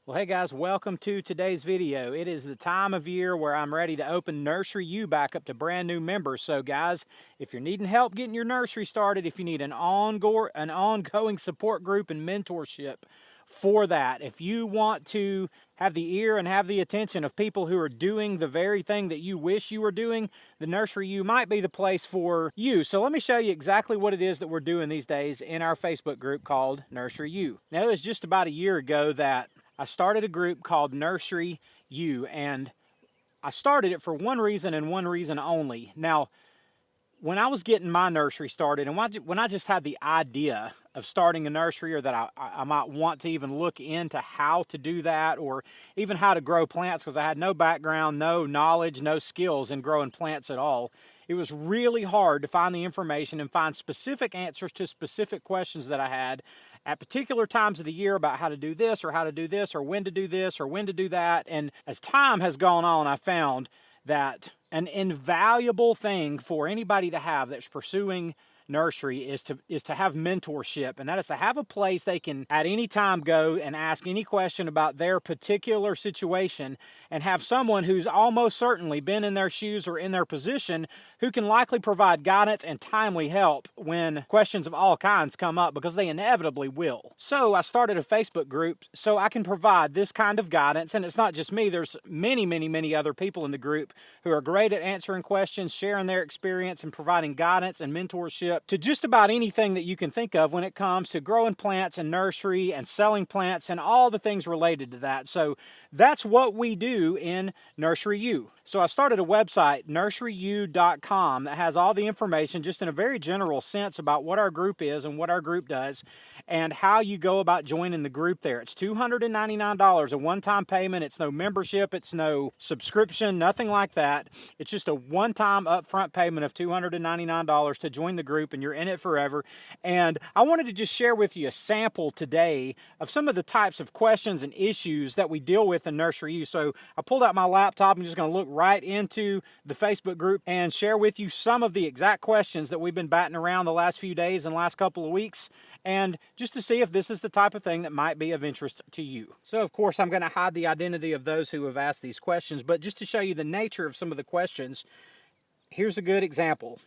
Well, hey guys, welcome to today's video. It is the time of year where I'm ready to open Nursery U back up to brand new members. So guys, if you're needing help getting your nursery started, if you need an ongoing support group and mentorship for that, if you want to have the ear and have the attention of people who are doing the very thing that you wish you were doing, the Nursery U might be the place for you. So let me show you exactly what it is that we're doing these days in our Facebook group called Nursery U. Now, it was just about a year ago that I started a group called Nursery U, and I started it for one reason and one reason only. Now, when I was getting my nursery started, and when I just had the idea of starting a nursery, or that I might want to even look into how to do that, or even how to grow plants, because I had no background, no knowledge, no skills in growing plants at all, it was really hard to find the information and find specific answers to specific questions that I had at particular times of the year about how to do this, or how to do this, or when to do this, or when to do that. And as time has gone on, I found that an invaluable thing for anybody to have that's pursuing nursery is to have mentorship, and that is to have a place they can at any time go and ask any question about their particular situation, and have someone who's almost certainly been in their shoes or in their position who can likely provide guidance and timely help when questions of all kinds come up, because they inevitably will. So I started a Facebook group so I can provide this kind of guidance, and it's not just me. There's many other people in the group who are great at answering questions, sharing their experience, and providing guidance and mentorship to just about anything that you can think of when it comes to growing plants and nursery and selling plants and all the things related to that. So that's what we do in Nursery U. So I started a website, nurseryu.com, that has all the information just in a very general sense about what our group is and what our group does and how you go about joining the group there. It's $299, a one-time payment. It's no membership, it's no subscription, nothing like that. It's just a one-time upfront payment of $299 to join the group, and you're in it forever. And I wanted to just share with you a sample today of some of the types of questions and issues that we deal with in Nursery U. So I pulled out my laptop. I'm just going to look right into the Facebook group and share with you some of the exact questions that we've been batting around the last few days and last couple of weeks, and just to see if this is the type of thing that might be of interest to you. So of course I'm going to hide the identity of those who have asked these questions, but just to show you the nature of some of the questions, here's a good example.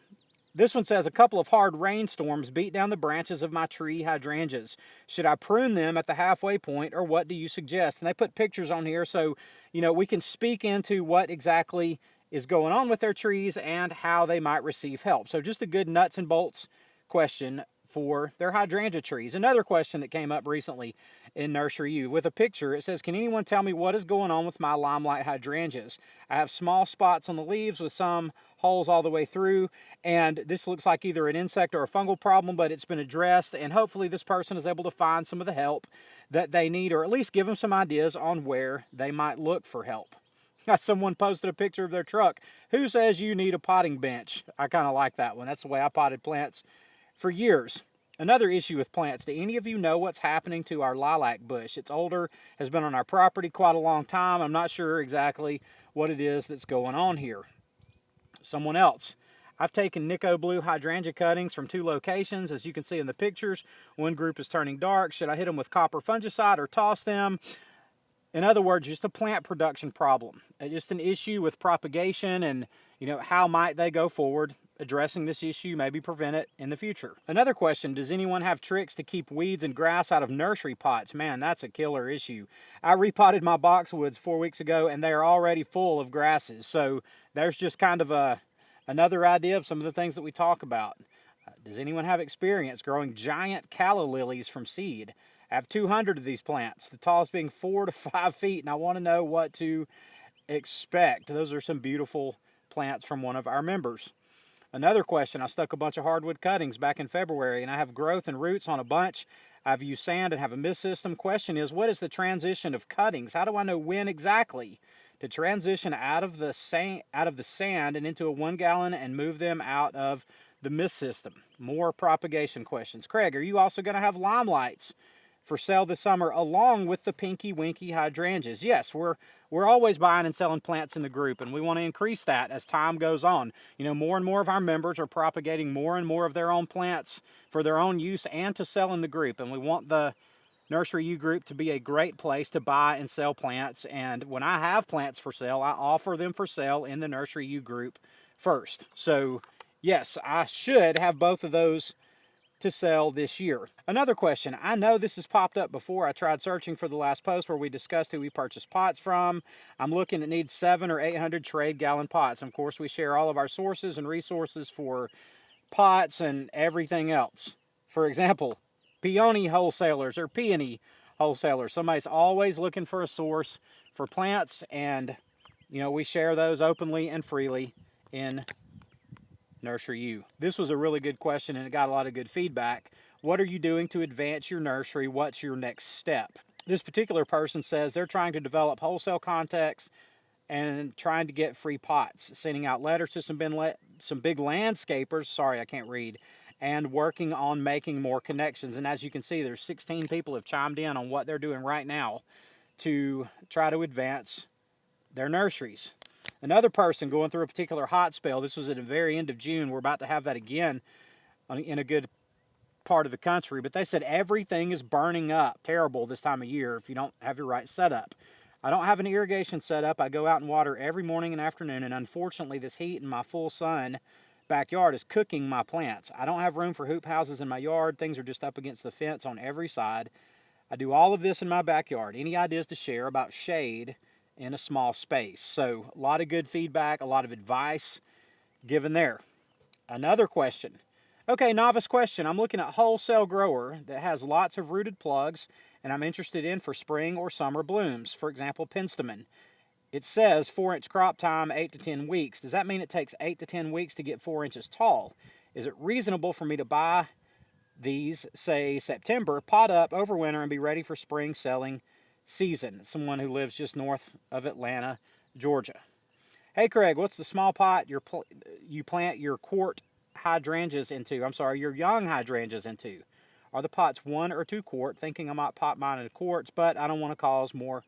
This one says, a couple of hard rainstorms beat down the branches of my tree hydrangeas. Should I prune them at the halfway point, or what do you suggest? And they put pictures on here so, we can speak into what exactly is going on with their trees and how they might receive help. So just a good nuts and bolts question for their hydrangea trees. Another question that came up recently in Nursery U with a picture, it says, can anyone tell me what is going on with my limelight hydrangeas? I have small spots on the leaves with some holes all the way through, and this looks like either an insect or a fungal problem, but it's been addressed, and hopefully this person is able to find some of the help that they need, or at least give them some ideas on where they might look for help. Someone posted a picture of their truck. Who says you need a potting bench? I kind of like that one. That's the way I potted plants for years. Another issue with plants. Do any of you know what's happening to our lilac bush? It's older, has been on our property quite a long time. I'm not sure exactly what it is that's going on here. Someone else. I've taken Nico Blue hydrangea cuttings from 2 locations, as you can see in the pictures. One group is turning dark. Should I hit them with copper fungicide or toss them? In other words, just a plant production problem. Just an issue with propagation, and how might they go forward addressing this issue, maybe prevent it in the future. Another question, does anyone have tricks to keep weeds and grass out of nursery pots? Man, that's a killer issue. I repotted my boxwoods 4 weeks ago, and they are already full of grasses. So there's just kind of another idea of some of the things that we talk about. Does anyone have experience growing giant calla lilies from seed? I have 200 of these plants, the tallest being 4 to 5 feet, and I want to know what to expect. Those are some beautiful plants from one of our members. Another question, I stuck a bunch of hardwood cuttings back in February, and I have growth and roots on a bunch. I've used sand and have a mist system. Question is, what is the transition of cuttings? How do I know when exactly to transition out of the sand and into a 1 gallon and move them out of the mist system? More propagation questions. Craig, are you also going to have limelights for sale this summer along with the Pinky Winky hydrangeas? Yes, we're always buying and selling plants in the group, and we want to increase that as time goes on. More and more of our members are propagating more and more of their own plants for their own use and to sell in the group, and we want the Nursery U group to be a great place to buy and sell plants. And when I have plants for sale, I offer them for sale in the Nursery U group first. So yes, I should have both of those to sell this year. Another question, I know this has popped up before. I tried searching for the last post where we discussed who we purchased pots from. I'm looking at needs 700 or 800 trade gallon pots. And of course, we share all of our sources and resources for pots and everything else. For example, peony wholesalers or peony wholesalers. Somebody's always looking for a source for plants, and you know, we share those openly and freely in Nursery U. This was a really good question and it got a lot of good feedback. What are you doing to advance your nursery? What's your next step? This particular person says they're trying to develop wholesale contacts and trying to get free pots, sending out letters to some big landscapers, sorry I can't read, and working on making more connections. And as you can see, there's 16 people have chimed in on what they're doing right now to try to advance their nurseries. Another person going through a particular hot spell, this was at the very end of June, we're about to have that again in a good part of the country, but they said everything is burning up. Terrible this time of year if you don't have your right setup. I don't have an irrigation setup. I go out and water every morning and afternoon, and unfortunately this heat in my full sun backyard is cooking my plants. I don't have room for hoop houses in my yard. Things are just up against the fence on every side. I do all of this in my backyard. Any ideas to share about shade in a small space? So a lot of good feedback, a lot of advice given there. Another question. Okay, novice question. I'm looking at wholesale grower that has lots of rooted plugs and I'm interested in for spring or summer blooms. For example, penstemon. It says 4-inch crop time, 8 to 10 weeks. Does that mean it takes 8 to 10 weeks to get 4 inches tall? Is it reasonable for me to buy these, say September, pot up over winter and be ready for spring selling season? Someone who lives just north of Atlanta, Georgia. Hey Craig, what's the small pot you plant your quart hydrangeas into? I'm sorry, your young hydrangeas into? Are the pots 1 or 2 quart? Thinking I might pot mine in quarts, but I don't want to cause more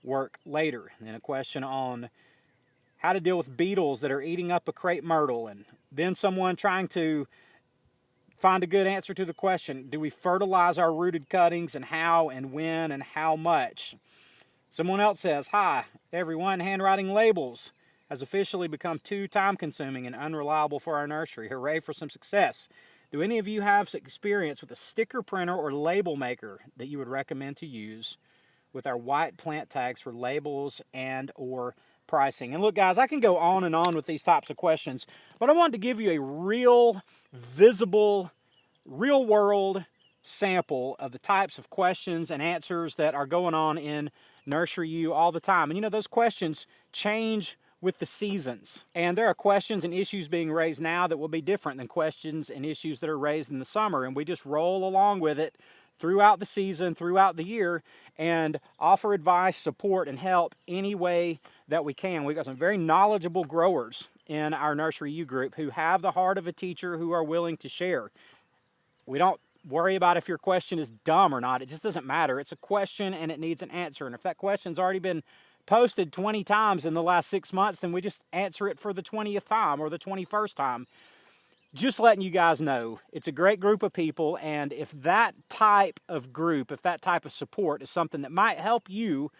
work later. And then a question on how to deal with beetles that are eating up a crepe myrtle, and then someone trying to find a good answer to the question, do we fertilize our rooted cuttings, and how and when and how much? Someone else says, hi everyone, handwriting labels has officially become too time consuming and unreliable for our nursery. Hooray for some success. Do any of you have experience with a sticker printer or label maker that you would recommend to use with our white plant tags for labels and or pricing? And look guys, I can go on and on with these types of questions, but I wanted to give you a real visible, real world sample of the types of questions and answers that are going on in Nursery U all the time. And you know, those questions change with the seasons. And there are questions and issues being raised now that will be different than questions and issues that are raised in the summer. And we just roll along with it throughout the season, throughout the year, and offer advice, support, and help any way that we can. We've got some very knowledgeable growers in our Nursery U group who have the heart of a teacher, who are willing to share. We don't worry about if your question is dumb or not. It just doesn't matter. It's a question and it needs an answer. And if that question's already been posted 20 times in the last 6 months, then we just answer it for the 20th time or the 21st time. Just letting you guys know, it's a great group of people, and if that type of group, if that type of support is something that might help you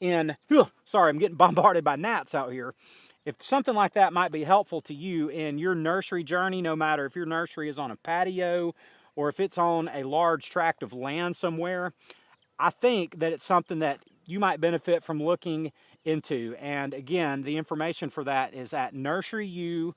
in, sorry, I'm getting bombarded by gnats out here. If something like that might be helpful to you in your nursery journey, no matter if your nursery is on a patio or if it's on a large tract of land somewhere, I think that it's something that you might benefit from looking into. And again, the information for that is at nurseryu.com.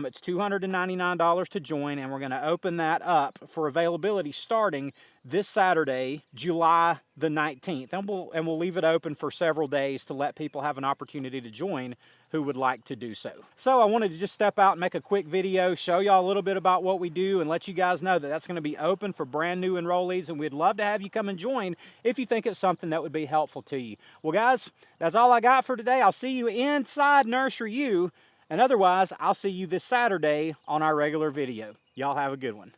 It's $299 to join, and we're going to open that up for availability starting this Saturday, July the 19th. And we'll leave it open for several days to let people have an opportunity to join who would like to do so. So I wanted to just step out and make a quick video, show y'all a little bit about what we do, and let you guys know that that's going to be open for brand new enrollees, and we'd love to have you come and join if you think it's something that would be helpful to you. Well guys, that's all I got for today. I'll see you inside Nursery U, and otherwise I'll see you this Saturday on our regular video. Y'all have a good one.